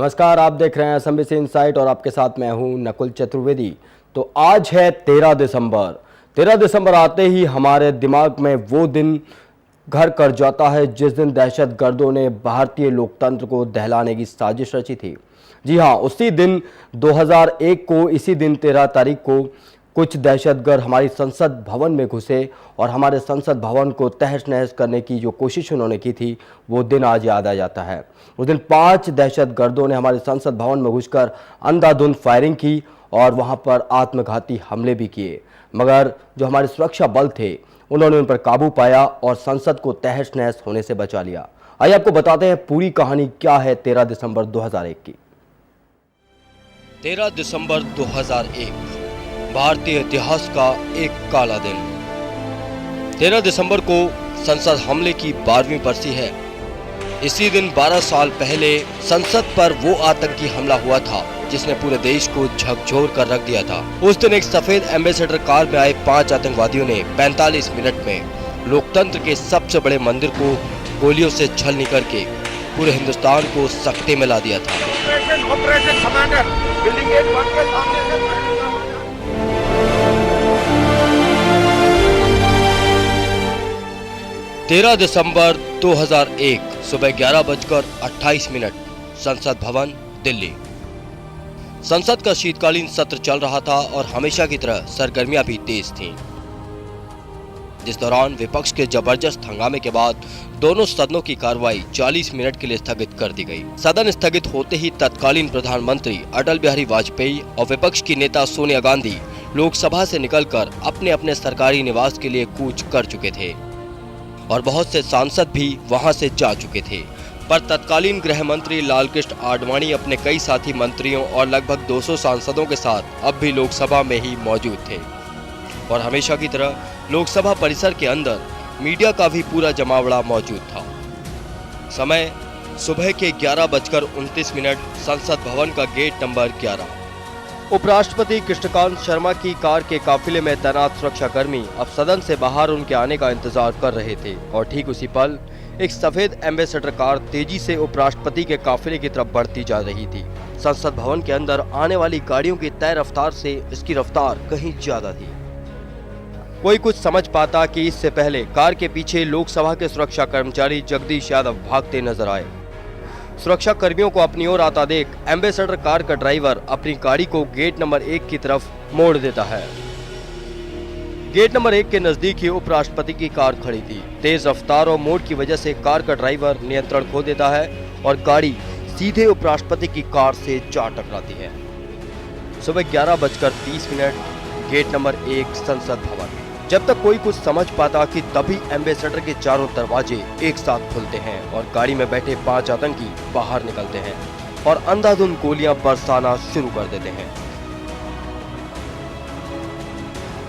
नमस्कार, आप देख रहे हैं एसएमबीसी इनसाइट और आपके साथ मैं हूं नकुल चतुर्वेदी। तो आज है 13 दिसंबर। 13 दिसंबर आते ही हमारे दिमाग में वो दिन घर कर जाता है जिस दिन दहशत गर्दों ने भारतीय लोकतंत्र को दहलाने की साजिश रची थी। जी हाँ, उसी दिन 2001 को इसी दिन 13 तारीख को कुछ दहशतगर्द हमारी संसद भवन में घुसे और हमारे संसद भवन को तहस नहस करने की जो कोशिश उन्होंने की थी वो दिन आज याद आ जाता है। उस दिन 5 दहशतगर्दों ने हमारे संसद भवन में घुसकर अंधाधुंध फायरिंग की और वहां पर आत्मघाती हमले भी किए, मगर जो हमारे सुरक्षा बल थे उन्होंने उन पर काबू पाया और संसद को तहस नहस होने से बचा लिया। आइए आपको बताते हैं पूरी कहानी क्या है 13 दिसंबर 2001 की। 13 दिसंबर 2001 भारतीय इतिहास का एक काला दिन। 13 दिसंबर को संसद हमले की 12वीं बरसी है। इसी दिन 12 साल पहले संसद पर वो आतंकी हमला हुआ था जिसने पूरे देश को झकझोर कर रख दिया था। उस दिन एक सफेद एम्बेसडर कार में आए 5 आतंकवादियों ने 45 मिनट में लोकतंत्र के सबसे बड़े मंदिर को गोलियों से छलनी करके पूरे हिंदुस्तान को सख्ते में ला दिया था। ऑपरेशन कमांडर बिल्डिंग 1 के सामने 13 दिसंबर 2001 सुबह 11:28 संसद भवन दिल्ली। संसद का शीतकालीन सत्र चल रहा था और हमेशा की तरह सरगर्मियां भी तेज थीं। जिस दौरान विपक्ष के जबरदस्त हंगामे के बाद दोनों सदनों की कार्रवाई 40 मिनट के लिए स्थगित कर दी गई। सदन स्थगित होते ही तत्कालीन प्रधानमंत्री अटल बिहारी वाजपेयी और विपक्ष की नेता सोनिया गांधी लोकसभा से निकलकर अपने अपने सरकारी निवास के लिए कूच कर चुके थे और बहुत से सांसद भी वहां से जा चुके थे। पर तत्कालीन गृह मंत्री लालकृष्ण आडवाणी अपने कई साथी मंत्रियों और लगभग 200 सांसदों के साथ अब भी लोकसभा में ही मौजूद थे और हमेशा की तरह लोकसभा परिसर के अंदर मीडिया का भी पूरा जमावड़ा मौजूद था। समय सुबह के 11:29 संसद भवन का गेट नंबर 11। उपराष्ट्रपति कृष्णकांत शर्मा की कार के काफिले में तैनात सुरक्षाकर्मी अब सदन से बाहर उनके आने का इंतजार कर रहे थे और ठीक उसी पल एक सफेद एम्बेसडर कार तेजी से उपराष्ट्रपति के काफिले की तरफ बढ़ती जा रही थी। संसद भवन के अंदर आने वाली गाड़ियों की तय रफ्तार से इसकी रफ्तार कहीं ज्यादा थी। कोई कुछ समझ पाता कि इससे पहले कार के पीछे लोकसभा के सुरक्षा कर्मचारी जगदीश यादव भागते नजर आए। सुरक्षा कर्मियों को अपनी ओर आता देख एम्बेसडर कार का ड्राइवर अपनी गाड़ी को गेट नंबर 1 की तरफ मोड़ देता है। गेट नंबर 1 के नजदीक ही उपराष्ट्रपति की कार खड़ी थी। तेज रफ्तार और मोड़ की वजह से कार का ड्राइवर नियंत्रण खो देता है और गाड़ी सीधे उपराष्ट्रपति की कार से जा टकराती है। सुबह 11:30 गेट नंबर 1 संसद भवन। जब तक कोई कुछ समझ पाता कि तभी एम्बेसडर के चारों दरवाजे एक साथ खुलते हैं और गाड़ी में बैठे 5 आतंकी बाहर निकलते हैं और अंधाधुंध गोलियां बरसाना शुरू कर देते हैं।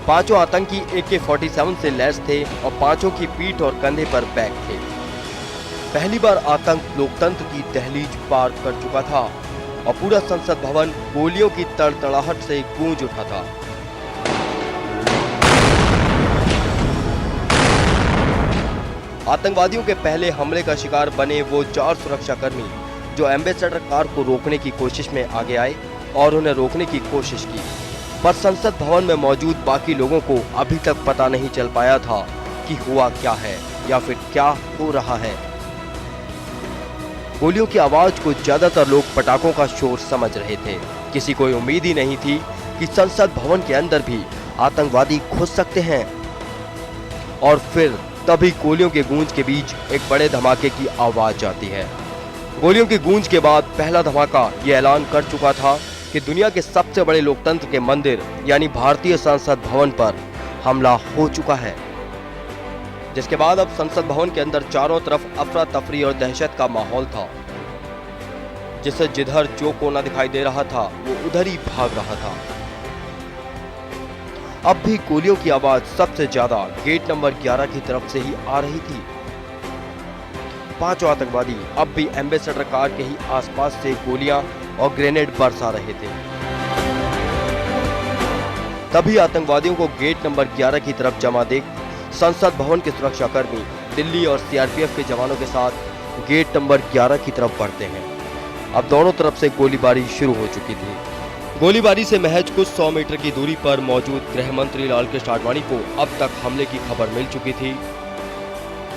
पांचों आतंकी AK-47 से लैस थे और पांचों की पीठ और कंधे पर बैग थे। पहली बार आतंक लोकतंत्र की दहलीज पार कर चुका था और पूरा संसद भवन गोलियों की तड़तड़ाहट से गूंज उठा था। आतंकवादियों के पहले हमले का शिकार बने वो 4 सुरक्षाकर्मी जो एम्बेसडर कार को रोकने की कोशिश में आगे आए और उन्हें रोकने की कोशिश की, पर संसद भवन में मौजूद बाकी लोगों को अभी तक पता नहीं चल पाया था कि हुआ क्या है या फिर क्या हो रहा है। गोलियों की आवाज को ज्यादातर लोग पटाखों का शोर समझ रहे थे। किसी को उम्मीद ही नहीं थी कि संसद भवन के अंदर भी आतंकवादी घुस सकते हैं। और फिर तभी गोलियों के गूंज के बीच एक बड़े धमाके की आवाज आती है। गोलियों की गूंज के बाद पहला धमाका ये ऐलान कर चुका था कि दुनिया के सबसे बड़े लोकतंत्र के मंदिर यानी भारतीय संसद भवन पर हमला हो चुका है। जिसके बाद अब संसद भवन के अंदर चारों तरफ अफरा तफरी और दहशत का माहौल था, जिससे जिधर जो कोना दिखाई दे रहा था वो उधर ही भाग रहा था। अब भी गोलियों की आवाज सबसे ज्यादा गेट नंबर 11 की तरफ से ही आ रही थी। 5 आतंकवादी अब भी एम्बेसडर कार के ही आसपास से गोलियां और ग्रेनेड बरसा रहे थे। तभी आतंकवादियों को गेट नंबर 11 की तरफ जमा देख संसद भवन के सुरक्षाकर्मी दिल्ली और CRPF के जवानों के साथ गेट नंबर 11 की तरफ बढ़ते हैं। अब दोनों तरफ से गोलीबारी शुरू हो चुकी थी। गोलीबारी से महज कुछ 100 मीटर की दूरी पर मौजूद गृह मंत्री लालकृष्ण आडवाणी को अब तक हमले की खबर मिल चुकी थी।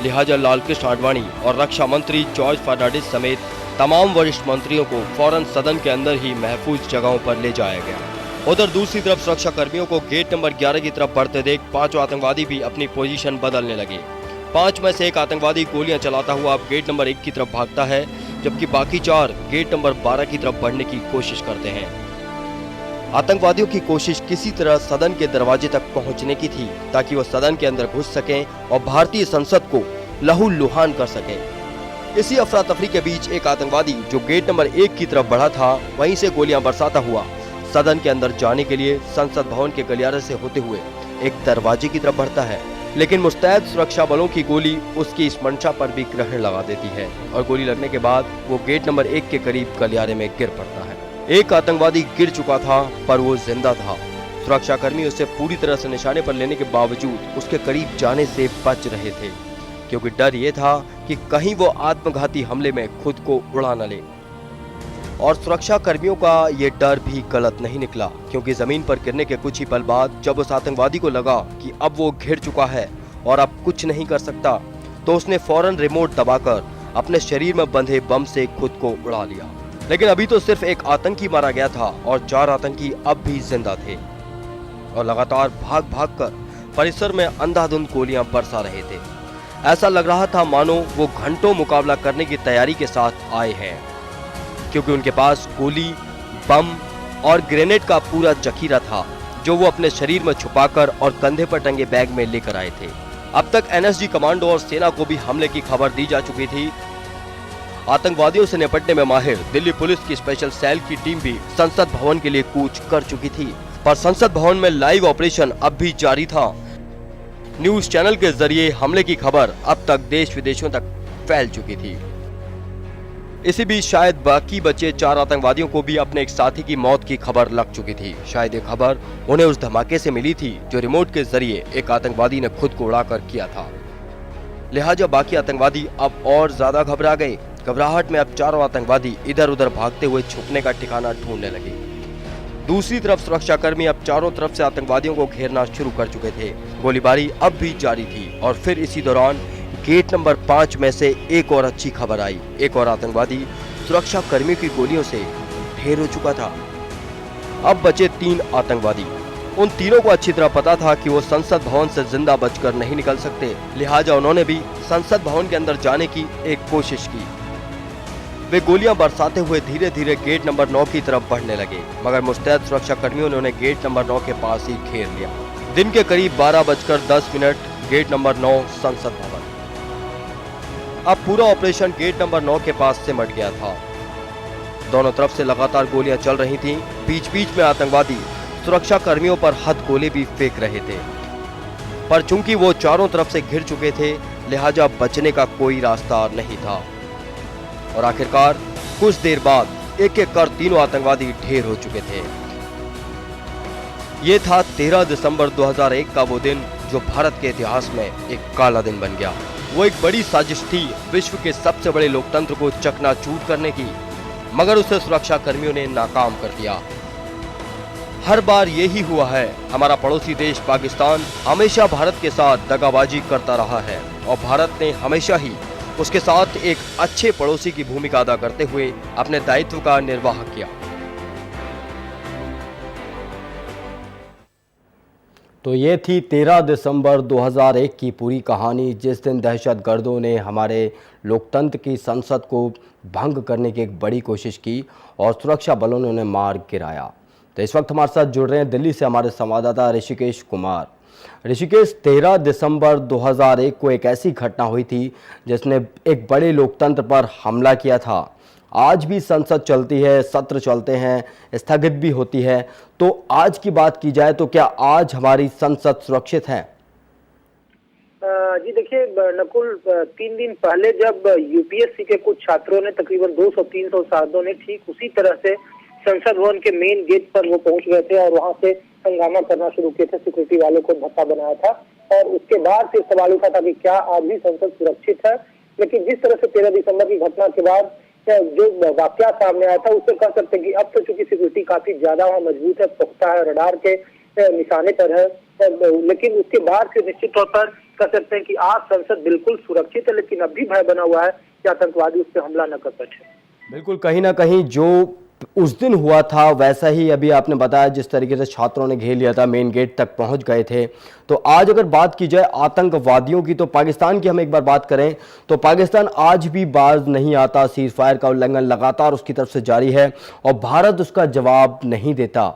लिहाजा लालकृष्ण आडवाणी और रक्षा मंत्री जॉर्ज फर्नांडिस समेत तमाम वरिष्ठ मंत्रियों को फौरन सदन के अंदर ही महफूज जगहों पर ले जाया गया। उधर दूसरी तरफ सुरक्षा कर्मियों को गेट नंबर 11 की तरफ बढ़ते देख 5 आतंकवादी भी अपनी पोजीशन बदलने लगे। 5 में से एक आतंकवादी गोलियां चलाता हुआ अब गेट नंबर 1 की तरफ भागता है, जबकि बाकी 4 गेट नंबर 12 की तरफ बढ़ने की कोशिश करते हैं। आतंकवादियों की कोशिश किसी तरह सदन के दरवाजे तक पहुंचने की थी, ताकि वो सदन के अंदर घुस सकें और भारतीय संसद को लहूलुहान कर सकें। इसी अफरा तफरी के बीच एक आतंकवादी जो गेट नंबर 1 की तरफ बढ़ा था, वहीं से गोलियां बरसाता हुआ सदन के अंदर जाने के लिए संसद भवन के गलियारे से होते हुए एक दरवाजे की तरफ बढ़ता है, लेकिन मुस्तैद सुरक्षा बलों की गोली उसकी इस मंशा पर भी ग्रहण लगा देती है और गोली लगने के बाद वो गेट नंबर 1 के करीब गलियारे में गिर पड़ता है। एक आतंकवादी गिर चुका था, पर वो जिंदा था। सुरक्षाकर्मी उसे पूरी तरह से निशाने पर लेने के बावजूद उसके करीब जाने से बच रहे थे, क्योंकि डर ये था कि कहीं वो आत्मघाती हमले में खुद को उड़ा न ले। और सुरक्षा कर्मियों का ये डर भी गलत नहीं निकला, क्योंकि जमीन पर गिरने के कुछ ही पल बाद जब उस आतंकवादी को लगा कि अब वो घिर चुका है और अब कुछ नहीं कर सकता, तो उसने फौरन रिमोट दबाकर अपने शरीर में बंधे बम से खुद को उड़ा लिया। लेकिन अभी तो सिर्फ एक आतंकी मारा गया था और 4 आतंकी अब भी जिंदा थे और लगातार भाग भाग कर परिसर में अंधाधुंध गोलियां बरसा रहे थे। ऐसा लग रहा था मानो वो घंटों मुकाबला करने की तैयारी के साथ आए हैं, क्योंकि उनके पास गोली, बम और ग्रेनेड का पूरा जखीरा था, जो वो अपने शरीर में छुपाकर और कंधे पर टंगे बैग में लेकर आए थे। अब तक एनएसजी कमांडो और सेना को भी हमले की खबर दी जा चुकी थी। आतंकवादियों से निपटने में माहिर दिल्ली पुलिस की स्पेशल सेल की टीम भी संसद भवन के लिए कूच कर चुकी थी, पर संसद भवन में लाइव ऑपरेशन अब भी जारी था। न्यूज चैनल के जरिए हमले की खबर अब तक देश विदेशों तक फैल चुकी थी। इसी बीच शायद बाकी बचे 4 आतंकवादियों को भी अपने एक साथी की मौत की खबर लग चुकी थी। शायद ये खबर उन्हें उस धमाके से मिली थी जो रिमोट के जरिए एक आतंकवादी ने खुद को उड़ाकर किया था। लिहाजा बाकी आतंकवादी अब और ज्यादा घबरा गए। घबराहट में अब 4 आतंकवादी इधर उधर भागते हुए छुपने का ठिकाना ढूंढने लगे। दूसरी तरफ सुरक्षाकर्मी अब चारों तरफ से आतंकवादियों को घेरना शुरू कर चुके थे। गोलीबारी अब भी जारी थी और फिर इसी दौरान गेट नंबर 5 में से एक और अच्छी खबर आई। एक और आतंकवादी सुरक्षा कर्मियों की गोलियों से ढेर हो चुका था। अब बचे 3 आतंकवादी। उन तीनों को अच्छी तरह पता था कि वो संसद भवन से जिंदा बचकर नहीं निकल सकते, लिहाजा उन्होंने भी संसद भवन के अंदर जाने की एक कोशिश की। वे गोलियां बरसाते हुए धीरे धीरे गेट नंबर 9 की तरफ बढ़ने लगे, मगर मुस्तैद सुरक्षा कर्मियों ने उन्हें गेट नंबर 9 के पास ही घेर लिया। दिन के करीब 12:10 गेट नंबर 9 संसद भवन। अब पूरा ऑपरेशन गेट नंबर 9 के पास सिमट गया था। दोनों तरफ से लगातार गोलियां चल रही थीं। बीच बीच में आतंकवादी सुरक्षा कर्मियों पर हथगोले भी फेंक रहे थे, पर चूंकि वो चारों तरफ से घिर चुके थे, लिहाजा बचने का कोई रास्ता नहीं था। और आखिरकार कुछ देर बाद एक एक कर तीनों आतंकवादी ढेर हो चुके थे। ये था 13 दिसंबर 2001 का वो दिन जो भारत के इतिहास में एक काला दिन बन गया। वो एक बड़ी साजिश थी विश्व के सबसे बड़े लोकतंत्र को चकनाचूर करने की, मगर उसे सुरक्षा कर्मियों ने नाकाम कर दिया। हर बार यही हुआ है। हमारा पड़ोसी देश पाकिस्तान हमेशा भारत के साथ दगाबाजी करता रहा है और भारत ने हमेशा ही उसके साथ एक अच्छे पड़ोसी की भूमिका अदा करते हुए अपने दायित्व का निर्वाह किया। तो ये थी 13 दिसंबर 2001 की पूरी कहानी, जिस दिन दहशतगर्दों ने हमारे लोकतंत्र की संसद को भंग करने की एक बड़ी कोशिश की और सुरक्षा बलों ने उन्हें मार गिराया। तो इस वक्त हमारे साथ जुड़ रहे हैं दिल्ली से हमारे संवाददाता ऋषिकेश कुमार। ऋषिकेश, 13 दिसंबर 2001 को एक ऐसी घटना हुई थी जिसने एक बड़े लोकतंत्र पर हमला किया था। आज भी संसद चलती है, सत्र चलते हैं, स्थगित भी होती है। तो आज की बात की जाए तो क्या आज हमारी संसद सुरक्षित है? जी देखिए नकुल, 3 दिन पहले जब यूपीएससी के कुछ छात्रों ने तकरीबन 200-300 छात्रों ने ठीक उसी तरह से संसद भवन के मेन गेट पर वो पहुंच गए थे और वहां से हंगामा करना शुरू किए थे। सिक्योरिटी वालों को धक्का बनाया था और उसके बाद फिर सवाल उठा था कि क्या आज भी संसद सुरक्षित है। लेकिन जिस तरह से 13 दिसंबर की घटना के बाद जो वाकया सामने आया था उससे कह सकते हैं कि अब तो चूंकि सिक्योरिटी काफी ज्यादा वहाँ मजबूत है, पुख्ता है, रडार के निशाने पर है, लेकिन उसके बाद फिर निश्चित तौर पर कह सकते हैं कि आज संसद बिल्कुल सुरक्षित है, लेकिन अब भी भय बना हुआ है कि आतंकवादी उस पर हमला न कर बैठे। बिल्कुल, कहीं ना कहीं जो उस दिन हुआ था वैसा ही अभी आपने बताया, जिस तरीके से छात्रों ने घेर लिया था, मेन गेट तक पहुंच गए थे। तो आज अगर बात की जाए आतंकवादियों की, तो पाकिस्तान की हम एक बार बात करें तो पाकिस्तान आज भी बाज नहीं आता। सीज फायर का उल्लंघन लगातार उसकी तरफ से जारी है और भारत उसका जवाब नहीं देता।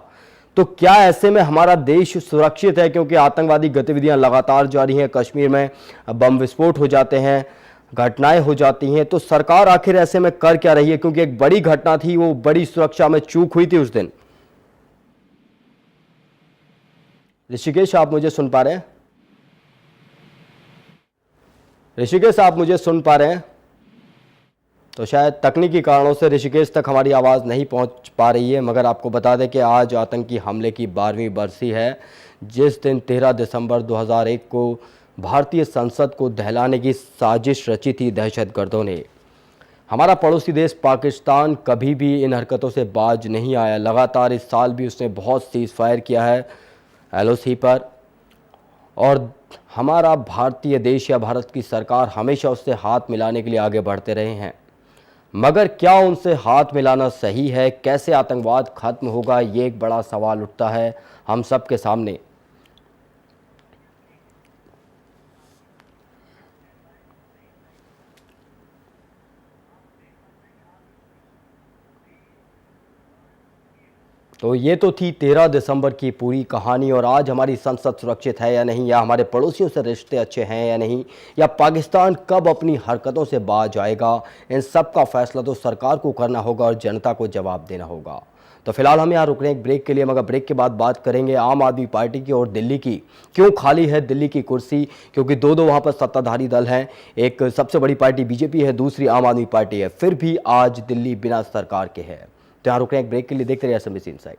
तो क्या ऐसे में हमारा देश सुरक्षित है? क्योंकि आतंकवादी गतिविधियां लगातार जारी हैं, कश्मीर में बम विस्फोट हो जाते हैं, घटनाएं हो जाती हैं, तो सरकार आखिर ऐसे में कर क्या रही है? क्योंकि एक बड़ी घटना थी, वो बड़ी सुरक्षा में चूक हुई थी उस दिन। ऋषिकेश, आप मुझे सुन पा रहे हैं? ऋषिकेश, आप मुझे सुन पा रहे हैं? तो शायद तकनीकी कारणों से ऋषिकेश तक हमारी आवाज़ नहीं पहुंच पा रही है, मगर आपको बता दें कि आज आतंकी हमले की 12वीं बरसी है, जिस दिन 13 दिसंबर 2001 को भारतीय संसद को दहलाने की साजिश रची थी दहशतगर्दों ने। हमारा पड़ोसी देश पाकिस्तान कभी भी इन हरकतों से बाज नहीं आया। लगातार इस साल भी उसने बहुत सीज फायर किया है LOC पर, और हमारा भारतीय देश या भारत की सरकार हमेशा उससे हाथ मिलाने के लिए आगे बढ़ते रहे हैं। मगर क्या उनसे हाथ मिलाना सही है? कैसे आतंकवाद खत्म होगा, ये एक बड़ा सवाल उठता है हम सब के सामने। तो ये तो थी 13 दिसंबर की पूरी कहानी। और आज हमारी संसद सुरक्षित है या नहीं, या हमारे पड़ोसियों से रिश्ते अच्छे हैं या नहीं, या पाकिस्तान कब अपनी हरकतों से बाज आएगा, इन सब का फैसला तो सरकार को करना होगा और जनता को जवाब देना होगा। तो फिलहाल हम यहाँ रुक रहे हैं एक ब्रेक के लिए, मगर ब्रेक के बाद बात करेंगे आम आदमी पार्टी की और दिल्ली की। क्यों खाली है दिल्ली की कुर्सी? क्योंकि दो वहाँ पर सत्ताधारी दल हैं, एक सबसे बड़ी पार्टी BJP है, दूसरी आम आदमी पार्टी है, फिर भी आज दिल्ली बिना सरकार के है। तो यहाँ रुक रहे हैं एक ब्रेक के लिए, देखते रहिए SMBC इनसाइड।